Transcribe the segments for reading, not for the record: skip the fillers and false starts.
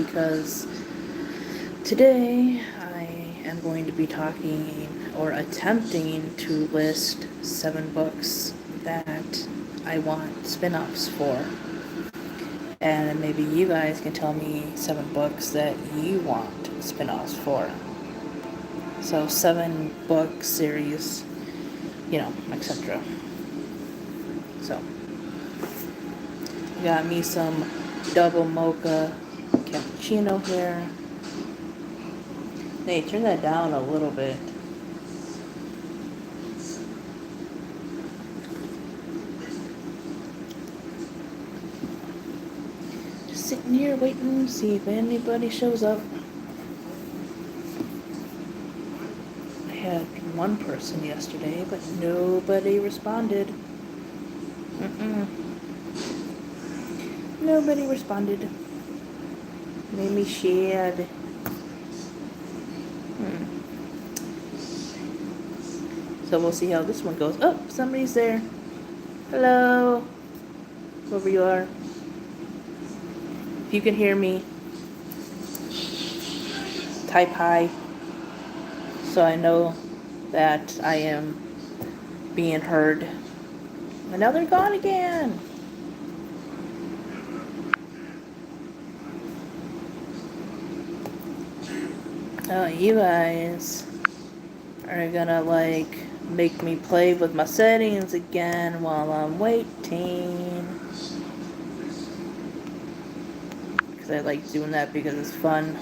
because today I am going to be talking or attempting to list 7 books that I want spin-offs for. And maybe you guys can tell me 7 books that you want spin-offs for. So 7 book series, etc. So, got me some double mocha cappuccino here. Nate, turn that down a little bit. Just sitting here waiting to see if anybody shows up. I had one person yesterday, but nobody responded. Nobody responded. Made me sad. So we'll see how this one goes. Oh, somebody's there. Hello. Whoever you are. If you can hear me, type hi. So I know that I am being heard. And now they're gone again. Oh, you guys are gonna make me play with my settings again while I'm waiting. Because I like doing that because it's fun.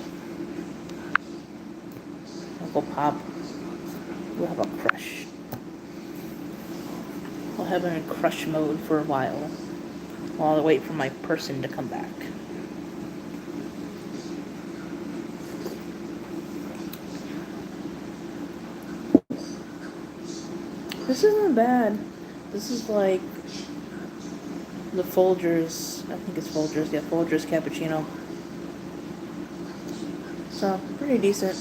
Uncle Pop will have a crush. I'll have him in crush mode for a while I wait for my person to come back. This isn't bad. This is like the Folgers, I think it's Folgers, yeah, Folgers cappuccino. So, pretty decent.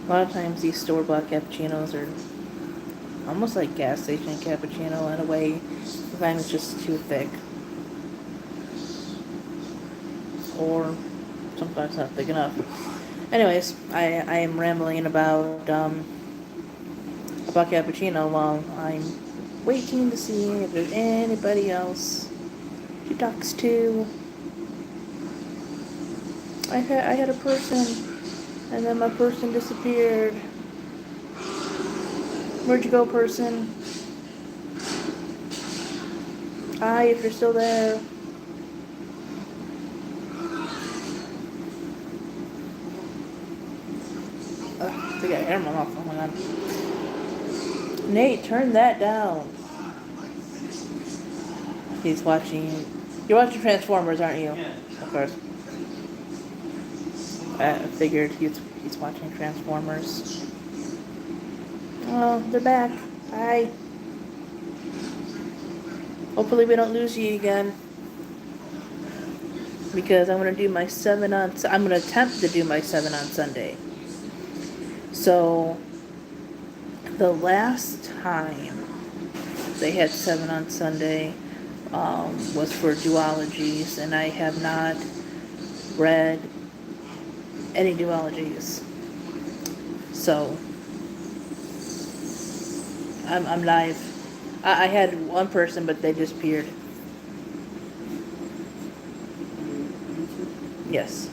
A lot of times these store-bought cappuccinos are almost like gas station cappuccino in a way. Sometimes it's just too thick. Or sometimes not thick enough. Anyways, I am rambling about cappuccino while I'm waiting to see if there's anybody else she talks to. I had a person, and then my person disappeared. Where'd you go, person? Hi, if you're still there. I think I got hair in my mouth. Oh my god. Nate, turn that down. He's watching. You're watching Transformers, aren't you? Yeah. Of course. I figured he's watching Transformers. Oh, they're back. Hi. Hopefully we don't lose you again. Because I'm going to do my 7 on... I'm going to attempt to do my 7 on Sunday. So, the last time they had 7 on Sunday was for duologies, and I have not read any duologies. So, I'm live. I had one person, but they disappeared. Yes.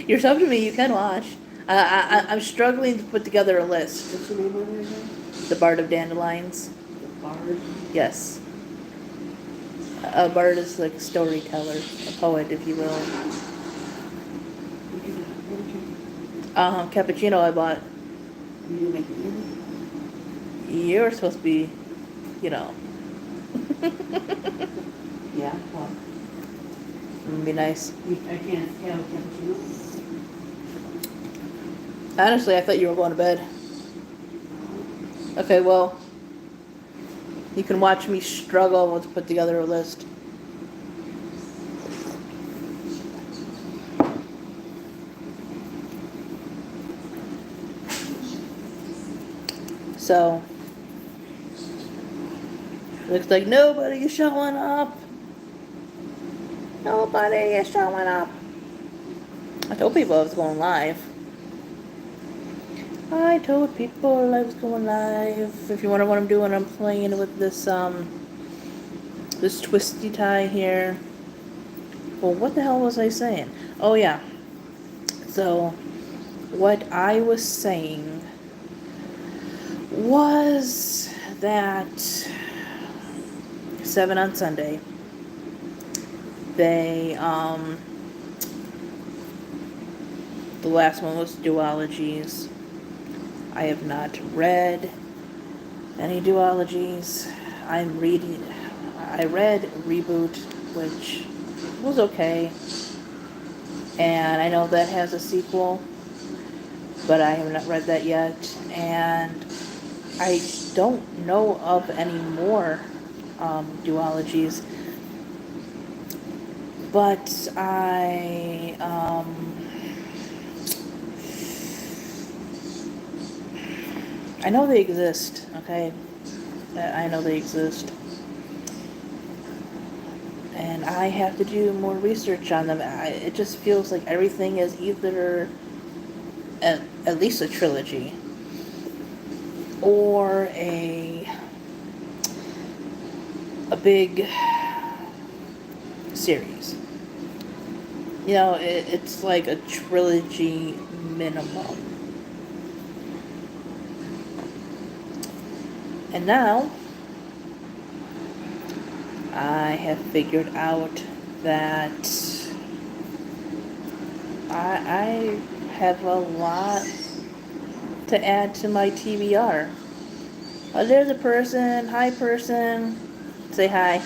You're up to me. You can watch. I'm struggling to put together a list. What's the name of it again? The Bard of Dandelions. The Bard? Yes. A bard is like a storyteller, a poet, if you will. Cappuccino I bought. You didn't make it either? You're supposed to be, Yeah, well. It'd be nice. I can't have cappuccino. Honestly, I thought you were going to bed. Okay, well, you can watch me struggle to put together a list. So, Looks like nobody is showing up. Nobody is showing up. I told people I was going live. I told people I was going live. If you wonder what I'm doing, I'm playing with this twisty tie here. Well, what the hell was I saying? Oh yeah. So, what I was saying was that 7 on Sunday, they, the last one was duologies. I have not read any duologies. I read Reboot, which was okay. And I know that has a sequel, but I have not read that yet. And I don't know of any more duologies. But I know they exist, okay? I know they exist. And I have to do more research on them. It just feels like everything is either at least a trilogy or a big series. You know, it's like a trilogy minimum. And now, I have figured out that I have a lot to add to my TBR. Oh, there's a person. Hi, person. Say hi.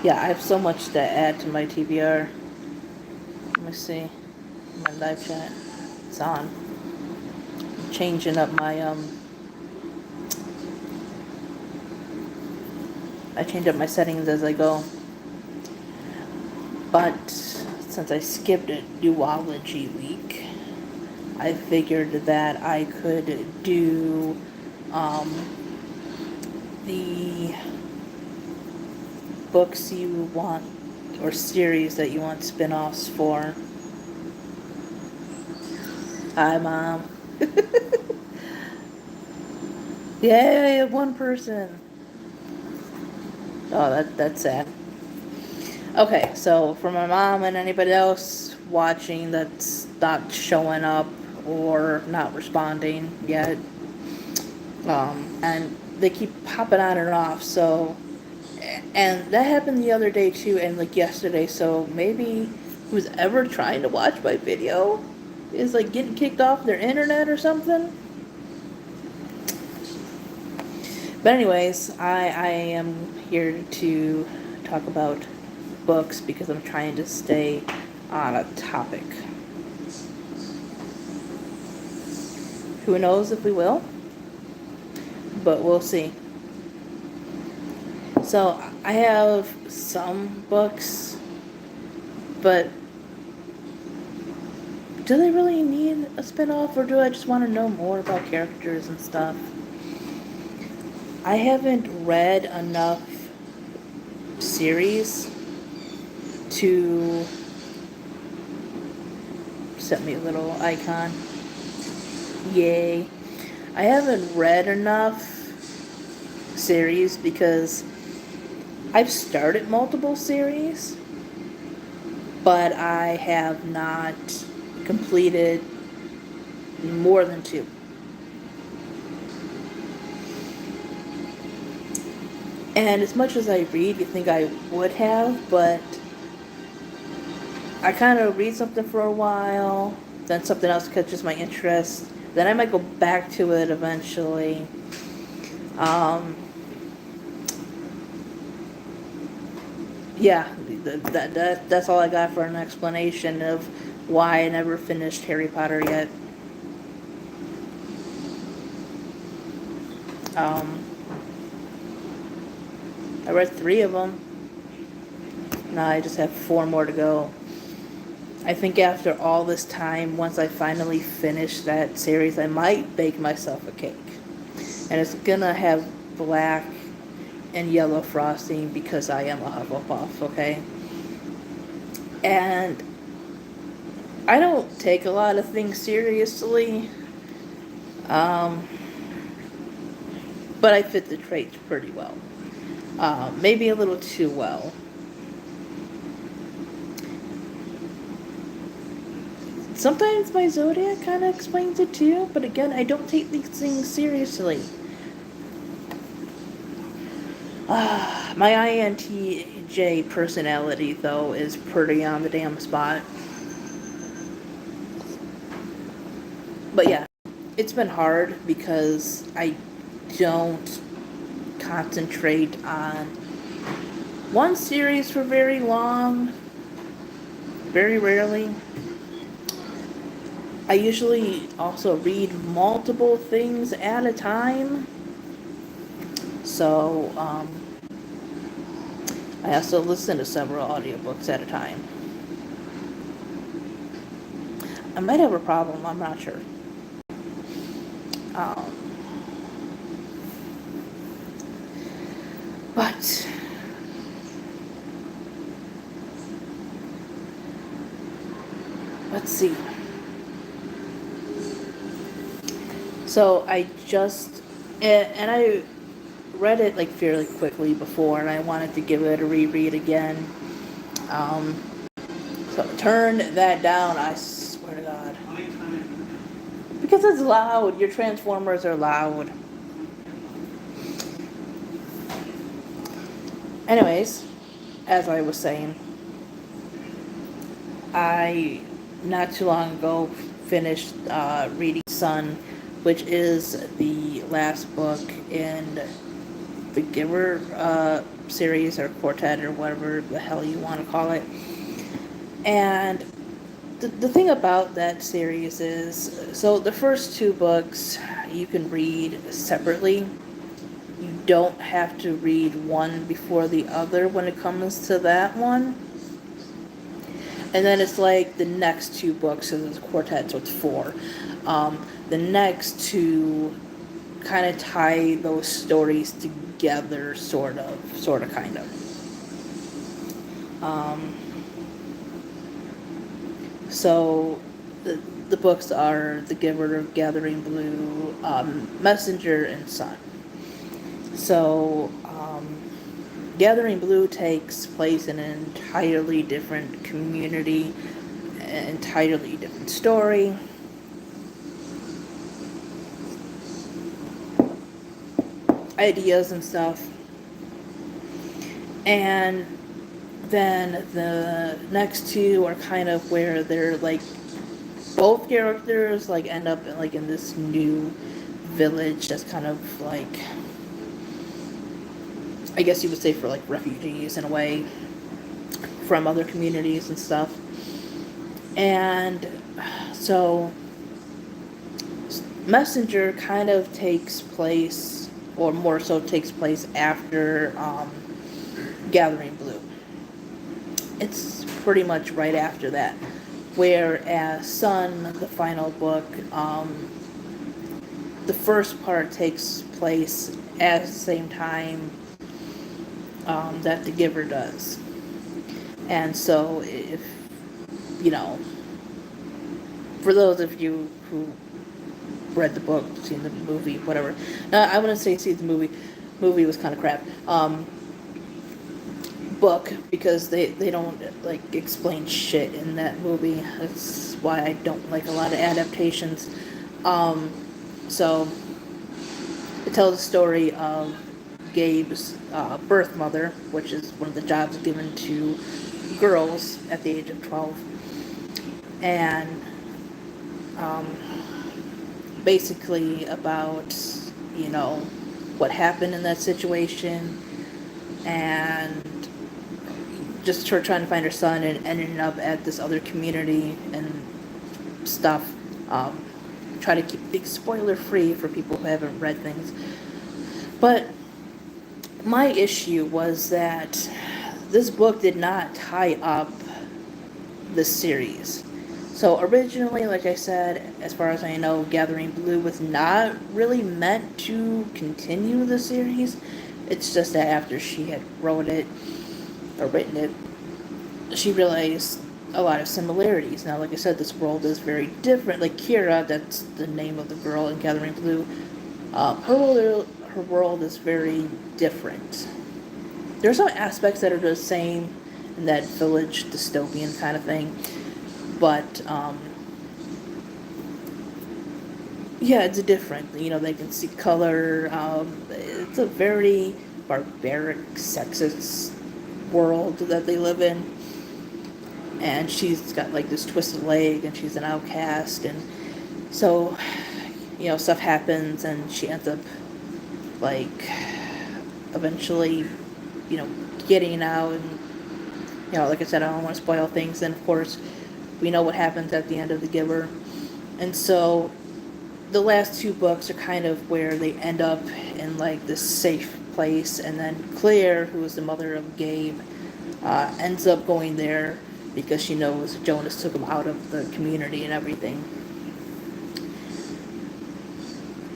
Yeah, I have so much to add to my TBR. Let me see. My live chat. It's on. I'm changing up my, I change up my settings as I go. But since I skipped a duology week, I figured that I could do the books you want or series that you want spin-offs for. Hi, Mom. Yay, one person. Oh, that's sad. Okay, so for my mom and anybody else watching that's not showing up or not responding yet, and they keep popping on and off, so, and that happened the other day too, and like yesterday, so maybe who's ever trying to watch my video is like getting kicked off their internet or something. But anyways, I am here to talk about books because I'm trying to stay on a topic. Who knows if we will, but we'll see. So I have some books, but do they really need a spin-off, or do I just want to know more about characters and stuff? I haven't read enough series to set me a little icon. Yay. I haven't read enough series because I've started multiple series, but I have not completed more than 2. And as much as I read, you think I would have, but I kind of read something for a while, then something else catches my interest, then I might go back to it eventually. Yeah, that's all I got for an explanation of why I never finished Harry Potter yet. I read 3 of them. Now I just have 4 more to go. I think after all this time, once I finally finish that series, I might bake myself a cake. And it's gonna have black and yellow frosting because I am a Hufflepuff, okay? And I don't take a lot of things seriously, um, but I fit the traits pretty well. Maybe a little too well. Sometimes my zodiac kind of explains it too, but again, I don't take these things seriously. My INTJ personality, though, is pretty on the damn spot. But yeah, it's been hard because I don't concentrate on one series for very long. Very rarely. I usually also read multiple things at a time. So, I also listen to several audiobooks at a time. I might have a problem, I'm not sure. Um, but let's see. So I just, and I read it like fairly quickly before, and I wanted to give it a reread again. Um, so turn that down, I swear to God. Because it's loud. Your Transformers are loud. Anyways, as I was saying, I not too long ago finished reading Sun, which is the last book in the Giver series or quartet or whatever the hell you want to call it. And the thing about that series is, so the first two books you can read separately. You don't have to read one before the other when it comes to that one. And then it's like the next two books, so there's a quartet, so it's four. The next two kind of tie those stories together, sort of, kind of. So the books are The Giver of Gathering Blue, Messenger, and Sun. So, Gathering Blue takes place in an entirely different community, an entirely different story. Ideas and stuff. And then the next two are kind of where they're like, both characters like end up like in this new village that's kind of like, I guess you would say for like refugees in a way from other communities and stuff. And so Messenger kind of takes place, or more so takes place after Gathering Blue. It's pretty much right after that. Whereas Sun, the final book, the first part takes place at the same time that The Giver does. And so if, you know, for those of you who read the book, seen the movie, whatever. No, I wouldn't say see the movie. Movie was kind of crap. Book, because they don't like explain shit in that movie. That's why I don't like a lot of adaptations. So it tells the story of Gabe's birth mother, which is one of the jobs given to girls at the age of 12. And basically about, you know, what happened in that situation, and just her trying to find her son and ending up at this other community and stuff. Try to keep things spoiler free for people who haven't read things. But my issue was that this book did not tie up the series. So originally, like I said, as far as I know, Gathering Blue was not really meant to continue the series. It's just that after she had wrote it or written it, she realized a lot of similarities. Now, like I said, this world is very different. Like Kira, that's the name of the girl in Gathering Blue. Her world is very different. There are some aspects that are the same in that village dystopian kind of thing, but yeah, it's different. You know, they can see color. It's a very barbaric, sexist world that they live in. And she's got like this twisted leg, and she's an outcast, and so, you know, stuff happens, and she ends up like eventually, you know, getting out, and you know, like I said, I don't want to spoil things. And of course, we know what happens at the end of The Giver, and so the last two books are kind of where they end up in like this safe place, and then Claire, who is the mother of Gabe, ends up going there because she knows Jonas took him out of the community and everything.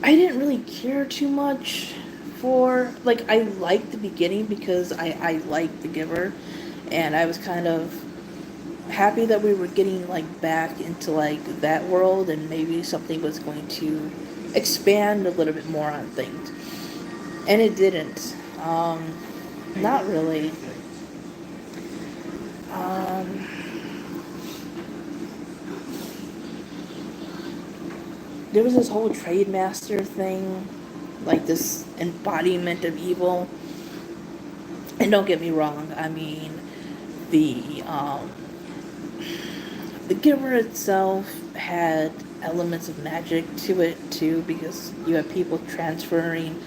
I didn't really care too much for, like, I liked the beginning because I liked The Giver, and I was kind of happy that we were getting like back into like that world, and maybe something was going to expand a little bit more on things, and it didn't. Not really. um there was this whole trade master thing, like this embodiment of evil. And don't get me wrong, I mean, the the Giver itself had elements of magic to it too, because you have people transferring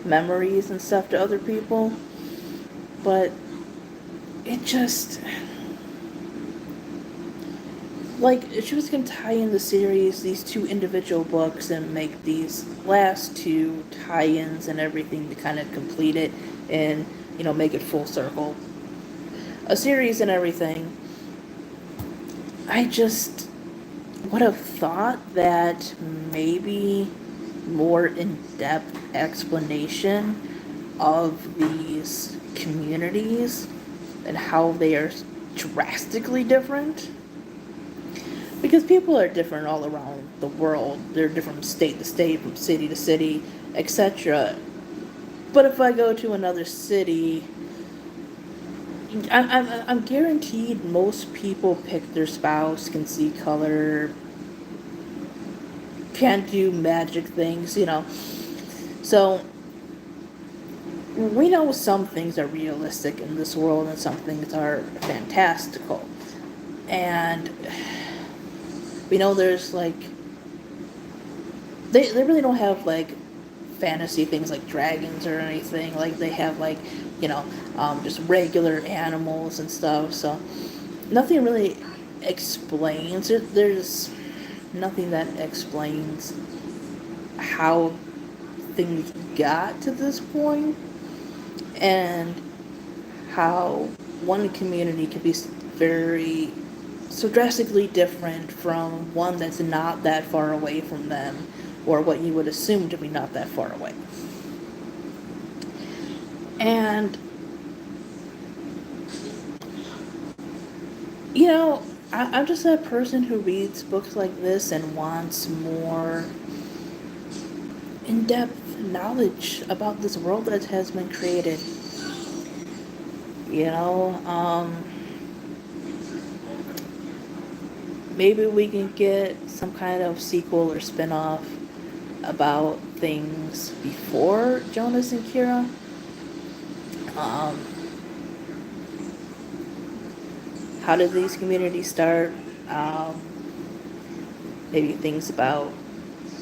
memories and stuff to other people. But it just, like, if she was going to tie in the series, these two individual books, and make these last two tie-ins and everything to kind of complete it, and, you know, make it full circle, a series and everything, I just would have thought that maybe more in-depth explanation of these communities and how they are drastically different. Because people are different all around the world. They're different from state to state, from city to city, etc. But if I go to another city, I'm guaranteed most people pick their spouse, can see color, can do magic things, you know. So we know some things are realistic in this world and some things are fantastical. And we know there's like, they really don't have like fantasy things like dragons or anything. Like they have like, you know, just regular animals and stuff. So nothing really explains it. There's nothing that explains how things got to this point, and how one community can be very so drastically different from one that's not that far away from them, or what you would assume to be not that far away. And, you know, I'm just that person who reads books like this and wants more in-depth knowledge about this world that has been created. You know, maybe we can get some kind of sequel or spin-off about things before Jonas and Kira. How did these communities start? Maybe things about,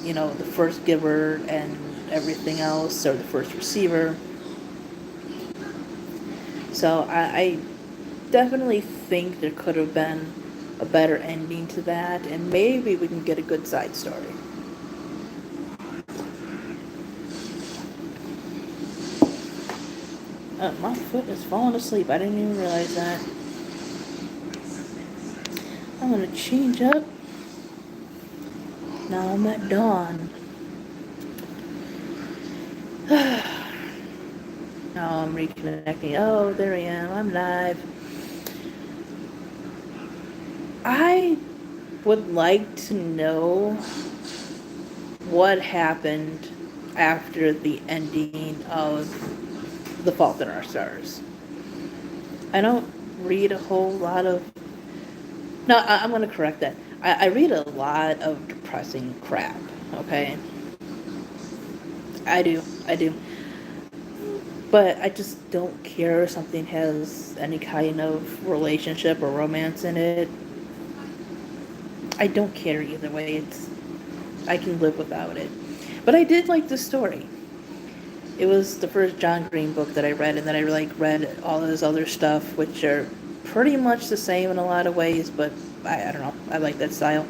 you know, the first giver and everything else, or the first receiver. So I definitely think there could have been a better ending to that, and maybe we can get a good side story. My foot is falling asleep. I didn't even realize that. I'm gonna change up Now I'm at dawn. Now I'm reconnecting. Oh, there I am. I'm live. I would like to know what happened after the ending of The Fault in Our Stars. I don't read a whole lot of. No, I'm going to correct that. I read a lot of depressing crap, okay? I do. I do. But I just don't care if something has any kind of relationship or romance in it. I don't care either way. I can live without it. But I did like the story. It was the first John Green book that I read, and then I read all his other stuff, which are pretty much the same in a lot of ways, but I don't know. I like that style.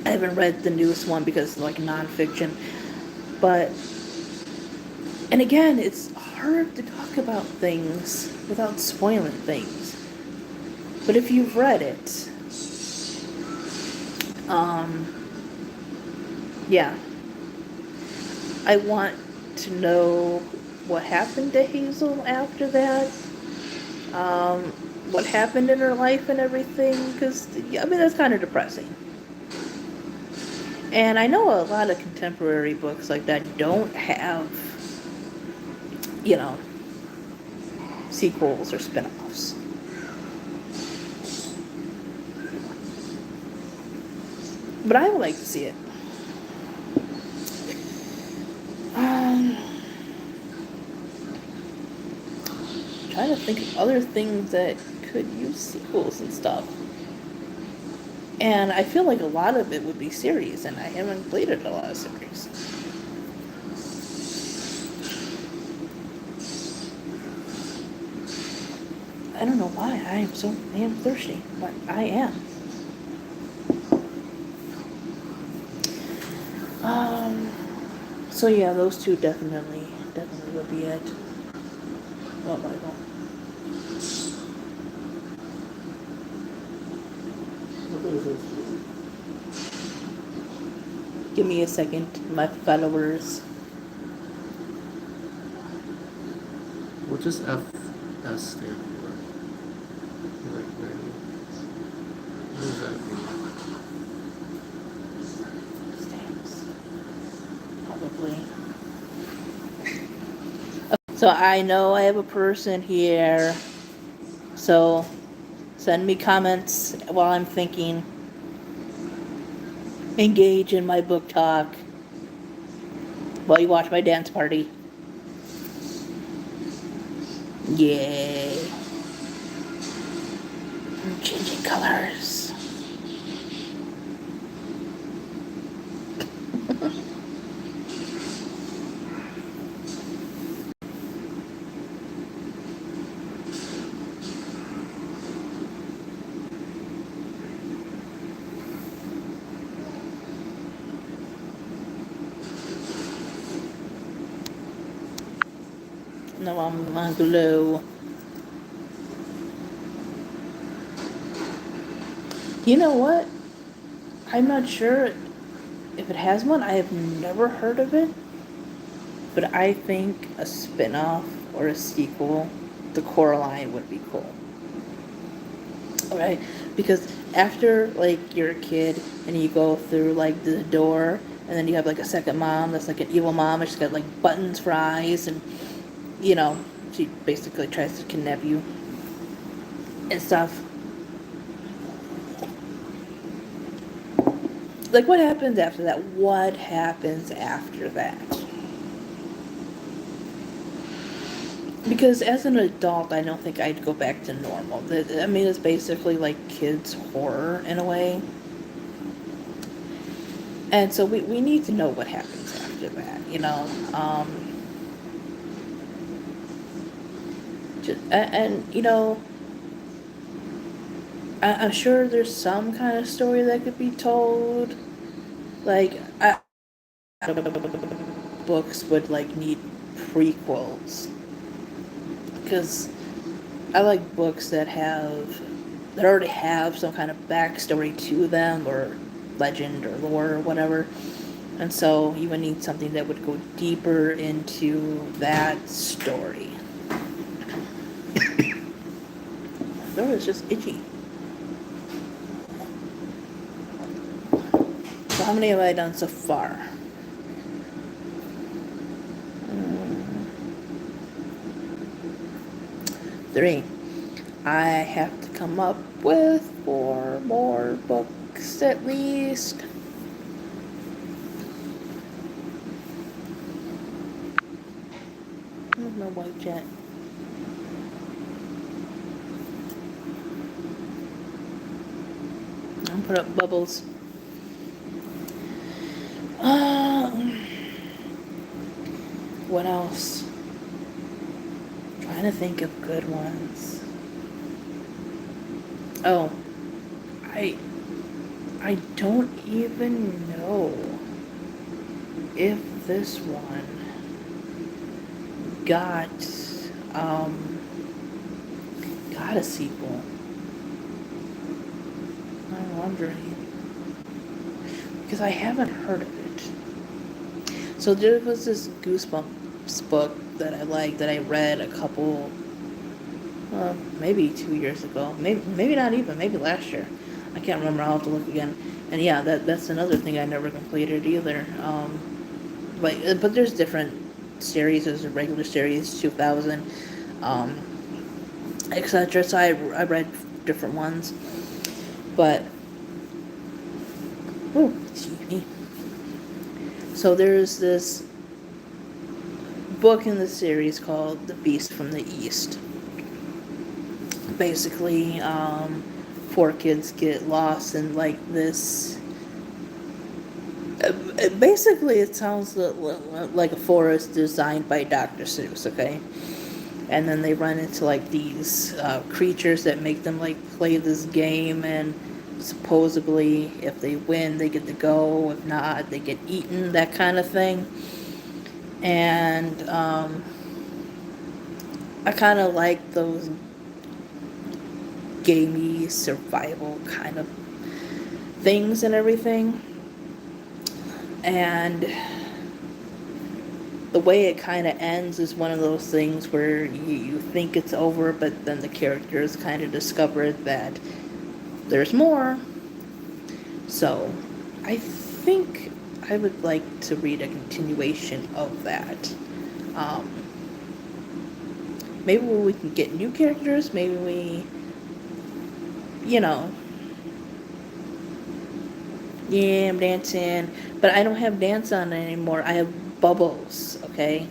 I haven't read the newest one because it's like nonfiction. But, and again, it's hard to talk about things without spoiling things. But if you've read it, yeah. I want to know what happened to Hazel after that. What happened in her life and everything, because, I mean, that's kind of depressing. And I know a lot of contemporary books like that don't have, you know, sequels or spin-offs. But I would like to see it. Trying to think of other things that could use sequels and stuff. And I feel like a lot of it would be series, and I haven't completed a lot of series. I don't know why I am so damn thirsty, but I am. So yeah, those two definitely would be it. Oh my god. Give me a second, my followers. What does FS stand for? Like, maybe. What does that mean? Stamps. Probably. So I know I have a person here. So send me comments while I'm thinking. Engage in my book talk while you watch my dance party. Yay. I'm changing colors. No, I'm on glow. You know what? I'm not sure if it has one. I have never heard of it. But I think a spin-off or a sequel to Coraline would be cool. Okay? Because after, like, you're a kid and you go through, like, the door, and then you have, like, a second mom that's, like, an evil mom, and she's got, like, buttons for eyes, and, you know, she basically tries to kidnap you and stuff. Like, what happens after that? What happens after that? Because as an adult, I don't think I'd go back to normal. I mean, it's basically like kids' horror in a way. And so we need to know what happens after that, you know? And you know, I'm sure there's some kind of story that could be told. Like, books would, like, need prequels. Because I like books that already have some kind of backstory to them, or legend or lore or whatever. And so you would need something that would go deeper into that story. No, it's just itchy. So how many have I done so far? 3. I have to come up with 4 more books at least. There's no white jet. I'll put up bubbles. What else? Trying to think of good ones. Oh, I don't even know if this one got got a sequel. I'm wondering because I haven't heard of it. So there was this Goosebumps book that I liked that I read a couple, maybe 2 years ago, maybe not even, maybe last year. I can't remember. I'll have to look again. And yeah, that's another thing I never completed either. But there's different series. There's a regular series, 2000, etc. So I read different ones, but excuse me. So there's this book in the series called The Beast from the East. Basically, 4 kids get lost in like this. Basically, it sounds like a forest designed by Dr. Seuss, okay? And then they run into like these creatures that make them like play this game, and supposedly if they win, they get to go. If not, they get eaten, that kind of thing. And I kind of like those gamey survival kind of things and everything. And the way it kind of ends is one of those things where you think it's over, but then the characters kind of discover that there's more. So I think I would like to read a continuation of that. Maybe we can get new characters, maybe we, yeah, I'm dancing, but I don't have dance on anymore. I have bubbles, okay?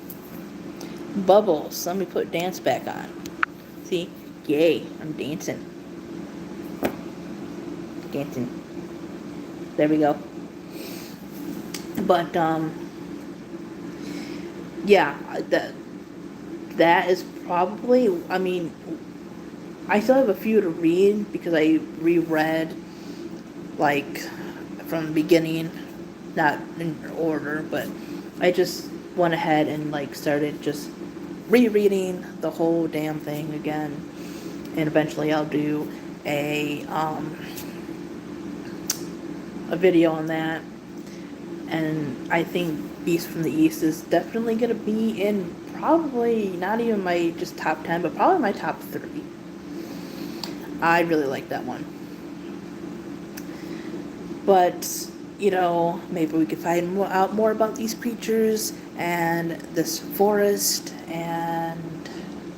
Bubbles. Let me put dance back on. See? Yay, I'm dancing. Dancing. There we go. But, yeah, that is probably, I mean, I still have a few to read because I reread, like, from the beginning, not in order, but I just went ahead and like started just rereading the whole damn thing again, and eventually I'll do a video on that. And I think Beast from the East is definitely gonna be in probably not even my just top 10, but probably my top 3. I really like that one. But, maybe we could find out more about these creatures and this forest, and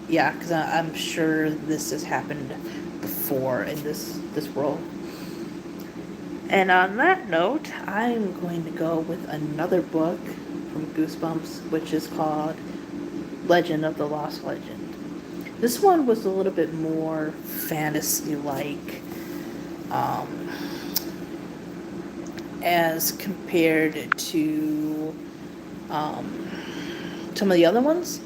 yeah, because I'm sure this has happened before in this world. And on that note, I'm going to go with another book from Goosebumps, which is called Legend of the Lost Legend. This one was a little bit more fantasy-like, as compared to some of the other ones.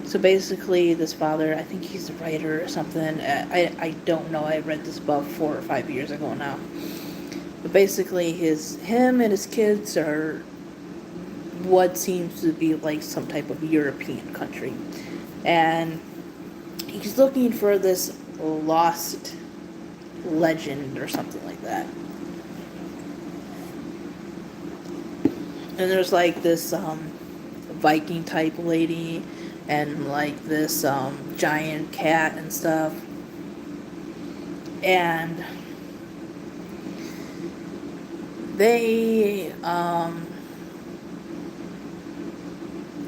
So basically, this father, I think he's a writer or something. I don't know. I read this about 4 or 5 years ago now. But basically, him and his kids are what seems to be like some type of European country, and he's looking for this lost legend or something like that. And there's like this Viking type lady and like this giant cat and stuff. And they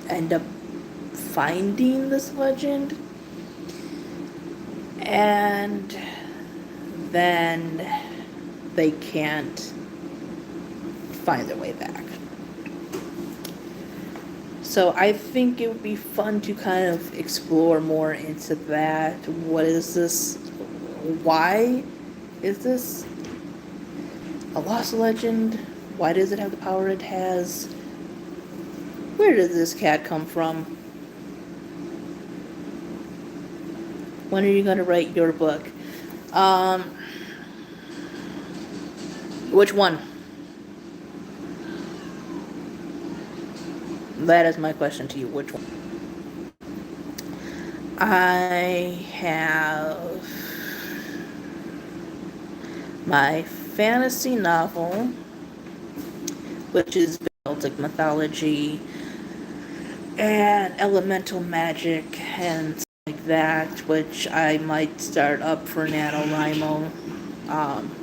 end up finding this legend, and then they can't find their way back. So I think it would be fun to kind of explore more into that. What is this? Why is this a lost legend? Why does it have the power it has? Where did this cat come from? When are you going to write your book? Which one? That is my question to you. Which one? I have my fantasy novel, which is Celtic mythology and elemental magic and stuff like that, which I might start up for NaNoWriMo,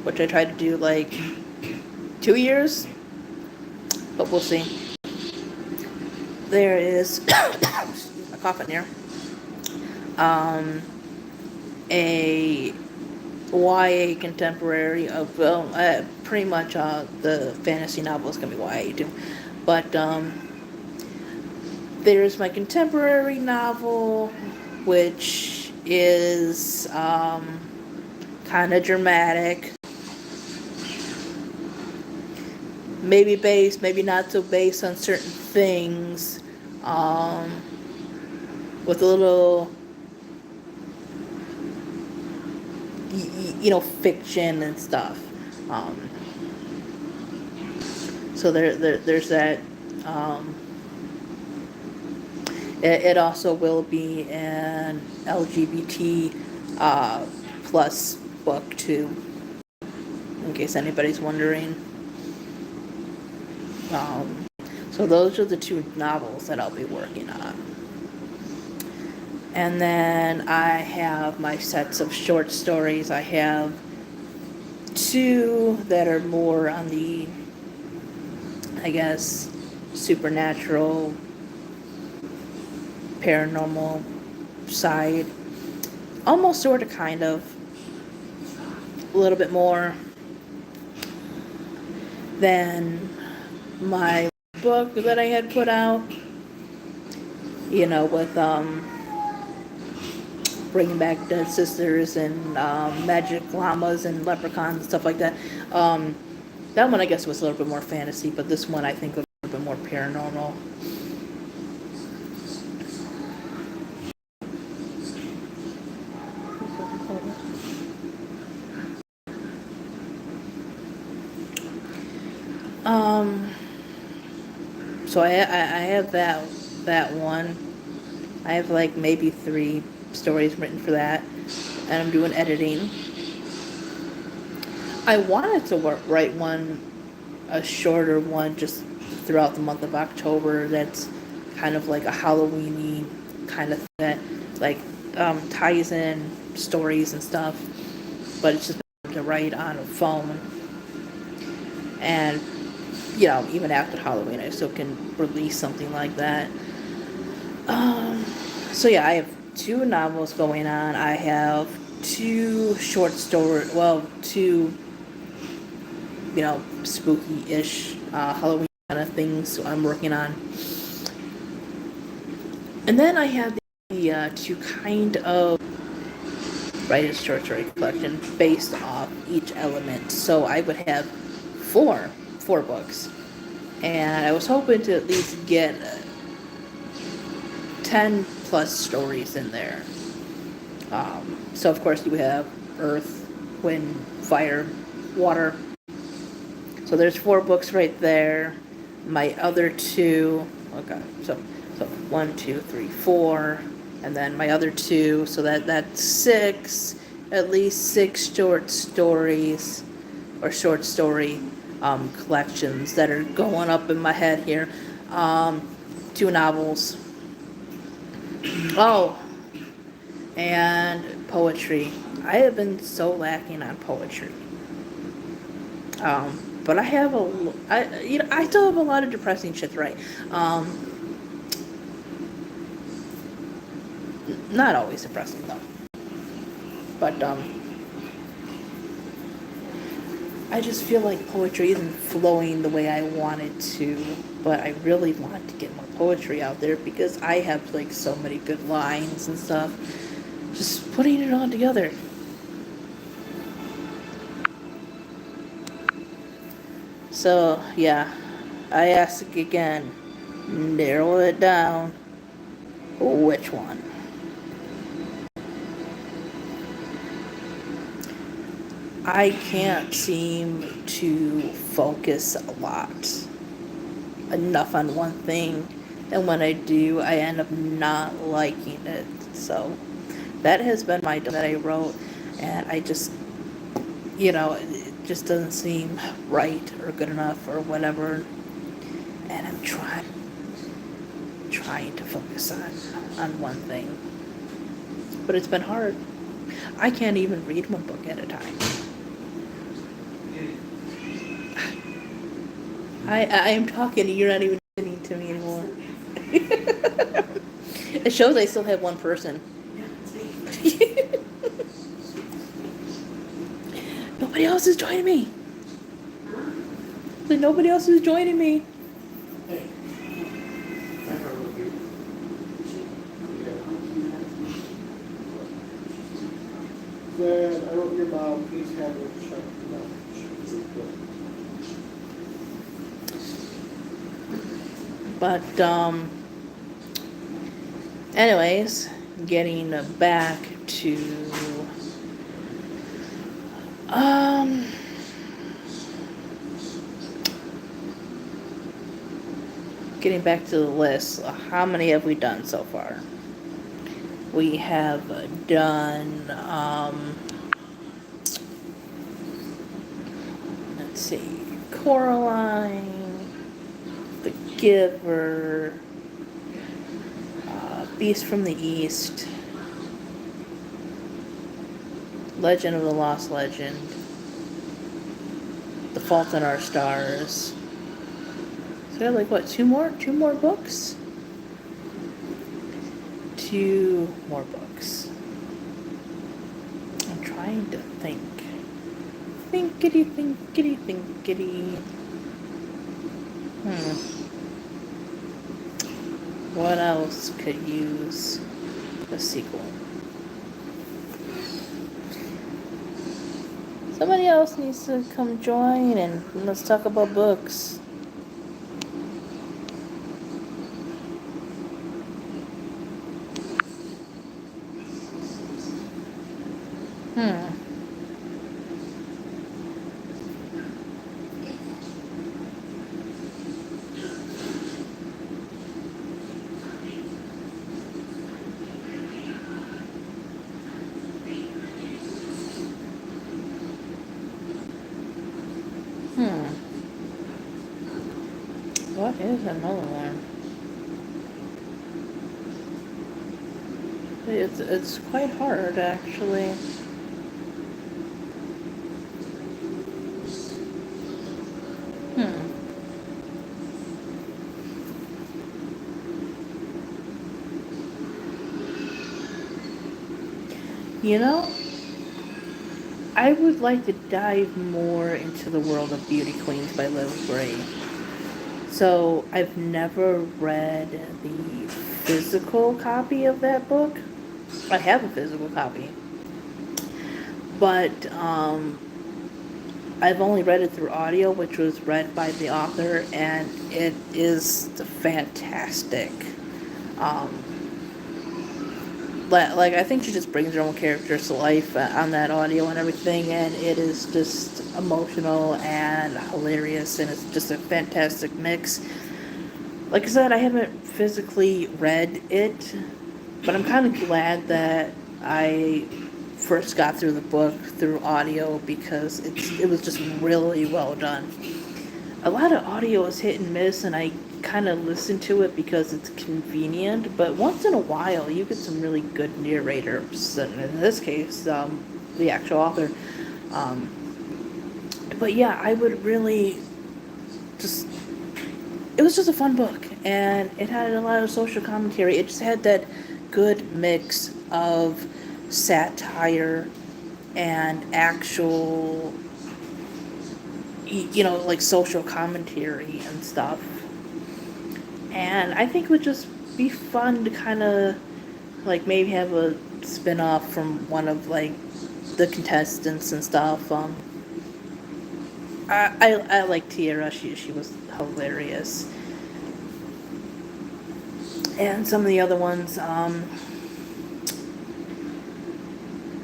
which I tried to do like 2 years, but we'll see. There is a cough in here. A YA contemporary of, pretty much the fantasy novel is going to be YA too. But there's my contemporary novel, which is kind of dramatic. Maybe based, maybe not so based on certain things. With a little, fiction and stuff. So there's that. It also will be an LGBT plus book too, in case anybody's wondering. So those are the 2 novels that I'll be working on. And then I have my sets of short stories. I have 2 that are more on the, I guess, supernatural, paranormal side. Almost sort of, kind of. A little bit more than my book that I had put out. With bringing back dead sisters and magic llamas and leprechauns and stuff like that. That one I guess was a little bit more fantasy, but this one I think was a little bit more paranormal. So I have that one. I have like maybe 3 stories written for that, and I'm doing editing. I wanted to write a shorter one, just throughout the month of October. That's kind of like a Halloween-y kind of thing, like ties in stories and stuff. But it's just to write on a phone, and even after Halloween, I still can release something like that. So yeah, I have 2 novels going on. I have 2 short story, 2, spooky-ish, Halloween kind of things I'm working on. And then I have the 2 kind of write a short story collection based off each element. So I would have 4 books. And I was hoping to at least get 10 plus stories in there. So of course you have earth, wind, fire, water. So there's 4 books right there. My other 2, okay, so 1, 2, 3, 4, and then my other 2, so that's 6, at least 6 short stories, or short story collections that are going up in my head here. 2 novels. Oh, and poetry. I have been so lacking on poetry. But I still have a lot of depressing shit to write. Not always depressing though. But I just feel like poetry isn't flowing the way I want it to. But I really want to get more poetry out there because I have like so many good lines and stuff. Just putting it all together. So yeah, I ask again, narrow it down. Which one? I can't seem to focus enough on one thing, and when I do, I end up not liking it. So that has been my that I wrote, and I just, it just doesn't seem right or good enough or whatever, and I'm trying to focus on one thing, but it's been hard. I can't even read one book at a time. I am talking and you're not even listening to me anymore. It shows I still have one person. Nobody else is joining me. Nobody else is joining me. Then I wrote your mom, please have her check it out. But anyways, getting back to getting back to the list. How many have we done so far? We have done let's see, Coraline, The Giver, Beast from the East, Legend of the Lost Legend, The Fault in Our Stars. So we have like what, two more books? 2 more books. I'm trying to think. Thinkity. What else could use a sequel? Somebody else needs to come join and let's talk about books. What is another one? It's quite hard actually. I would like to dive more into the world of Beauty Queens by Liv Gray. So I've never read the physical copy of that book. I have a physical copy. But I've only read it through audio, which was read by the author, and it is fantastic. Like I think she just brings her own characters to life on that audio and everything, and it is just emotional and hilarious, and it's just a fantastic mix. Like I said, I haven't physically read it, but I'm kind of glad that I first got through the book through audio because it was just really well done. a lot of audio is hit and miss, and I kind of listen to it because it's convenient. But once in a while, you get some really good narrators, and in this case, the actual author. Um, but yeah, I would really just. It was just a fun book, and it had a lot of social commentary. It just had that good mix of satire and actual, like social commentary and stuff. And I think it would just be fun to kind of like maybe have a spin off from one of like the contestants and stuff. I like Tiara. She was hilarious, and some of the other ones.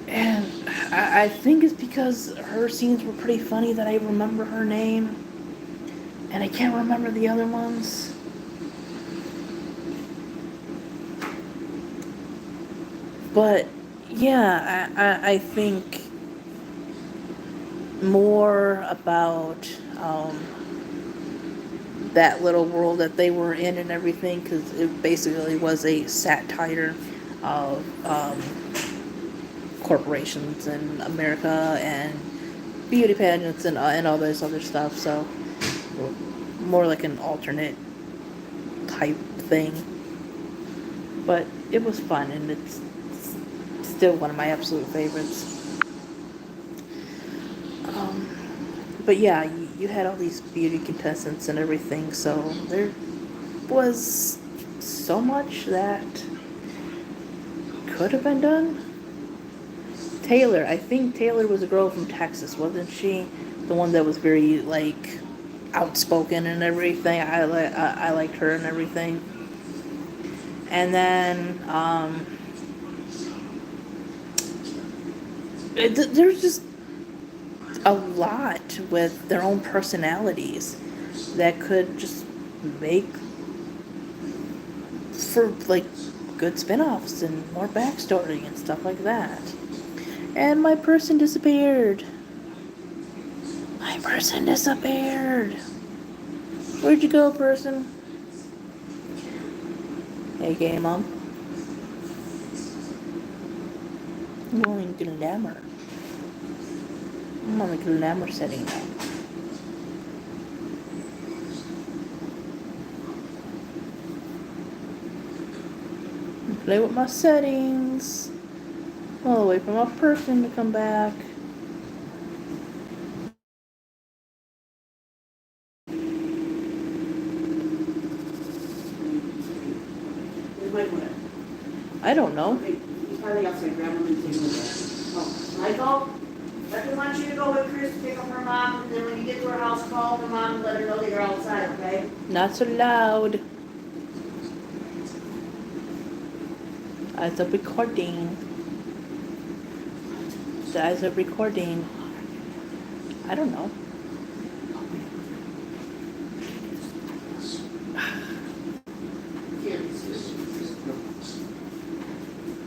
And I think it's because her scenes were pretty funny that I remember her name, and I can't remember the other ones. But yeah, I think more about that little world that they were in and everything, because it basically was a satire of corporations in America and beauty pageants and all this other stuff. So more like an alternate type thing. But it was fun, and it's still one of my absolute favorites. Um, but yeah, you had all these beauty contestants and everything, so there was so much that could have been done. Taylor, I think Taylor was a girl from Texas, wasn't she? The one that was very like outspoken and everything. I liked her and everything. And then there's just a lot with their own personalities that could just make for like good spin-offs and more backstory and stuff like that. And my person disappeared. My person disappeared. Where'd you go, person? Hey, Game Mom. I'm going to glamour. I'm on the glamour setting now. Play with my settings. I'll wait for my person to come back. Where's Michael at? I don't know. Okay, he's probably outside, grab him and take him there. Oh, Michael? Becky wants you to go with Chris to pick up her mom, and then when you get to her house, call her mom and let her know that you're outside, okay? Not so loud. As a recording. As a recording. I don't know.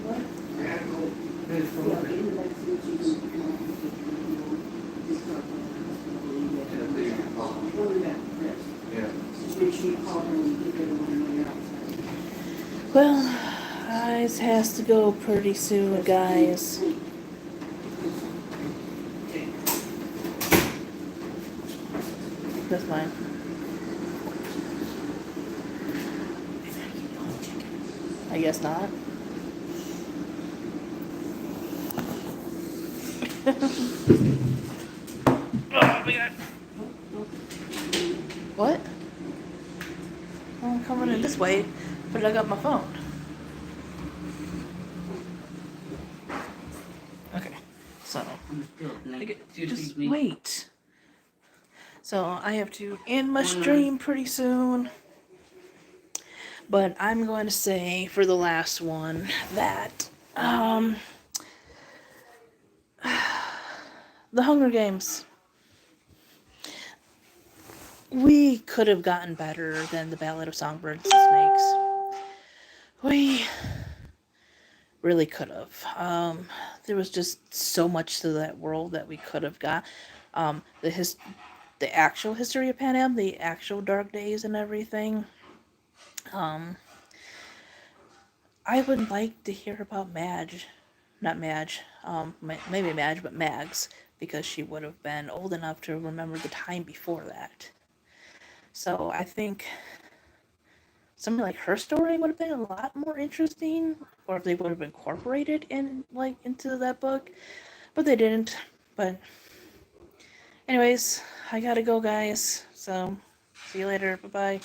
What? Yeah, get in the back seat, you can come on. Go to that, Chris. Yeah. Just make sure you call her when you get there, when you're outside. Well, Eyes has to go pretty soon, guys. That's fine. I guess not. Oh my god. What? I'm coming in this way, but I got my phone. Okay, so just wait. So I have to end my stream pretty soon. But I'm going to say for the last one that the Hunger Games. We could have gotten better than the Ballad of Songbirds and Snakes. We really could have. There was just so much to that world that we could have got. The the actual history of Pan Am, the actual dark days and everything. I would like to hear about Madge, not Madge, maybe Madge, but Mags, because she would have been old enough to remember the time before that. So I think something like her story would have been a lot more interesting, or if they would have incorporated into that book, but they didn't. But anyways, I gotta go, guys. So see you later. Bye bye.